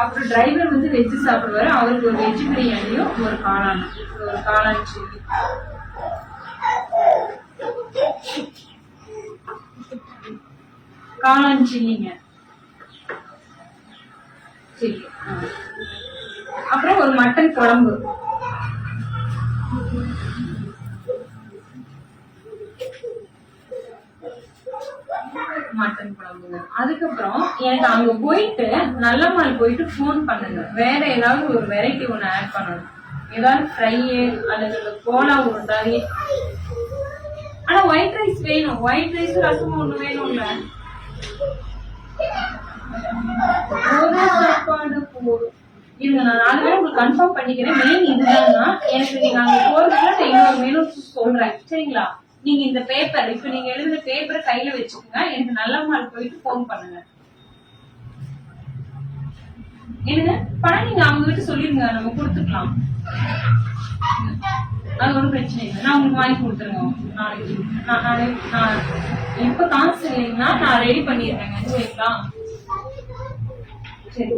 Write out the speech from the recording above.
அப்புறம் டிரைவர் வந்து வெஜ் சாப்பிடுவாரு, அவருக்கு ஒரு வெஜ் பிரியாணியும் ஒரு காளான் சில்லி. காளான் சில்லிங்க. சரி. அப்புறம் ஒரு மட்டன் குழம்பு. மட்டன் குழம்புங்க. அதுக்கப்புறம் எனக்கு அங்க போயிட்டு நல்லம்மாள் போயிட்டு போன் பண்ணுங்க, வேற ஏதாவது ஒரு வெரைட்டி ஒண்ணு ஆட் பண்ணணும். ஏதாவது ஃப்ரை அல்லது கோலா உருண்டாரி. ஆனா ஒயிட் ரைஸ் வேணும், ஒயிட் ரைஸ் ரசம் ஒண்ணு வேணும்ல. சாப்பாடு போதும். இருங்க, நான் 4 பேரும் உங்களுக்கு கன்ஃபார்ம் பண்ணிக்கிறேன். மெயின் இதுதான். எனக்கு நீங்க அங்க போறதுக்குள்ள நான் இன்னொரு மெனு சொல்றேன், சரிங்களா? நீங்க இந்த பேப்பர், இப்ப நீங்க எழுதுற பேப்பரை கையில வச்சுக்கோங்க. எனக்கு நல்லம்மாள் போயிட்டு போன் பண்ணுங்க. என்னங்க பணம் நீங்க அவங்க கிட்ட சொல்லிருங்க, நம்ம கொடுத்துக்கலாம். அது ஒன்றும் பிரச்சனை இல்லை, நான் உங்களுக்கு வாங்கி கொடுத்துருங்க நாளைக்கு. நான் இப்ப காசு இல்லைங்கன்னா நான் ரெடி பண்ணிடுறேங்க, சரிங்களா? சரி.